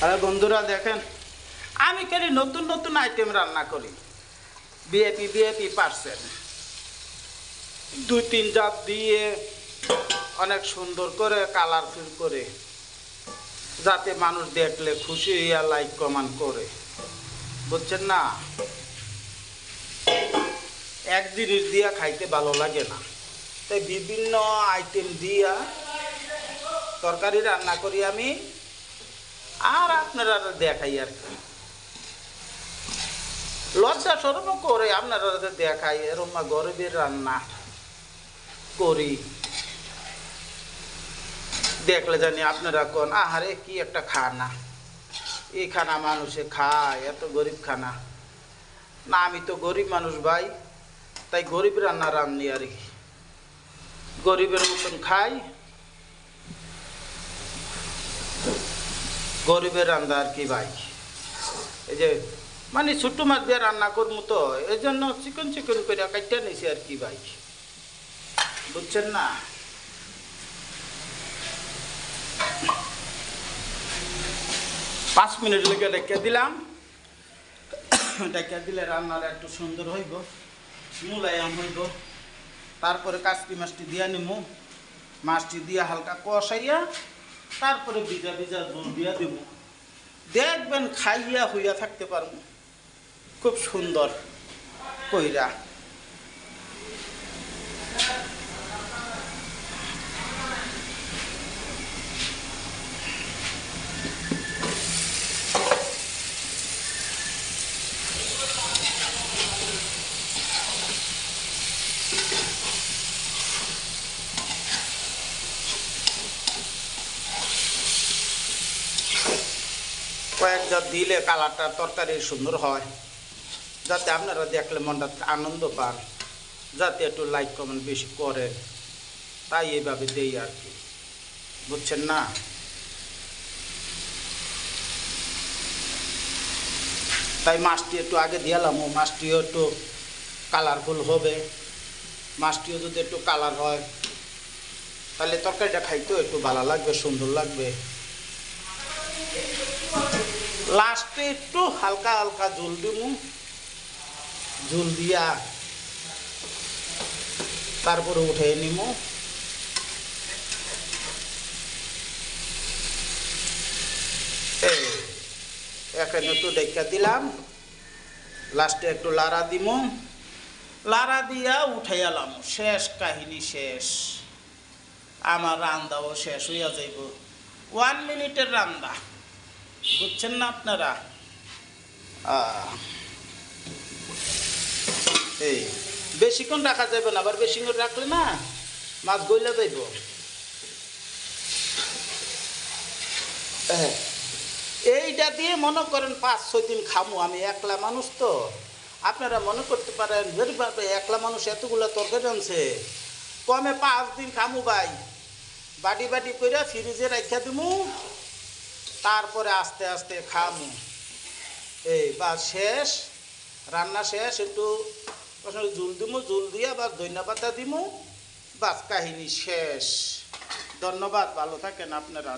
আরে বন্ধুরা দেখেন, আমি খালি নতুন নতুন আইটেম রান্না করি। বিএপি বিএপি পার্সেন্ট 2-3 জাত দিয়ে অনেক সুন্দর করে কালারফুল করে, যাতে মানুষ দেখলে খুশি হইয়া লাইক কমেন্ট করে, বুঝছেন না? এক জিনিস দিয়া খাইতে ভালো লাগে না, তাই বিভিন্ন আইটেম দিয়া তরকারি রান্না করি আমি, আর আপনারা দেখাই আর কি। লজ্জা সরম করে আপনারা দেখাই এরম গরিবের রান্না করি, দেখলে জানি আপনারা কোন আহারে কি একটা খানা, এই খানা মানুষে খায়, এত গরিব খানা না। আমি তো গরিব মানুষ ভাই, তাই গরিব রান্না রান্নি আর কি, গরিবের মতন খাই, গরিবের রান্না আর কি ভাই। এই যে মানে ছোট্ট মাছ দিয়ে রান্না করবো তো, এই জন্য চিকন চিকন করে কাটতে নিছি আর কি ভাই, বুঝছেন না? 5 মিনিট লেগে ডেকে দিলাম, ডেকে দিলে রান্নার একটু সুন্দর হইব, মুলায়াম হইব। তারপরে কাচকি মাছটি দিয়া নিমু, মাছটি দিয়া হালকা কষাইয়া তারপরে ভিজা ভিজা ঝোল দিয়া দিব, দেখবেন খাইয়া হইয়া থাকতে পারবো খুব সুন্দর কইরা। কয়েকটা দিলে কালারটা তরকারি সুন্দর হয়, যাতে আপনারা দেখলে মনটা আনন্দ পান, যাতে একটু লাইক কমেন্ট বেশি করেন, তাই এইভাবে দেই আর কি, বুঝছেন না? তাই মাছটি একটু আগে দিয়ালাম, মাছটিও একটু কালারফুল হবে। মাছটিও যদি একটু কালার হয় তাহলে তরকারিটা খাইতেও একটু ভালো লাগবে, সুন্দর লাগবে। লাস্টে একটু হালকা হালকা ঝোল দিমু, ঝোল দিয়া তারপরে উঠে নিমু। এখানে একটু ডেকা দিলাম, লাস্টে একটু লাড়া দিমু, লাড়া দিয়া উঠাইয়ালাম, শেষ কাহিনী শেষ, আমার রান্নাও শেষ হইয়া যাইব। 1 মিনিটের রান্না, বুঝছেন না আপনারা? এই বেশিক্ষণ রাখা যাবে না, আবার বেশিক্ষণ রাখলে না মাছ গইলা যাইব। এইটা দিয়ে মনে করেন 5-6 দিন খামু, আমি একলা মানুষ তো। আপনারা মনে করতে পারেন একলা মানুষ এতগুলো তরকারি আনছে, কমে 5 দিন খামু ভাই। বাটি বাটি করে ফ্রিজে রাখা দিমু, তারপরে আস্তে আস্তে খামু। এই বা শেষ রান্না শেষ, একটু ঝুল দিমু, ঝুল দিয়া বা ধনিয়া পাতা দিমু, বাস কাহিনী শেষ। ধন্যবাদ, ভালো থাকেন আপনারা।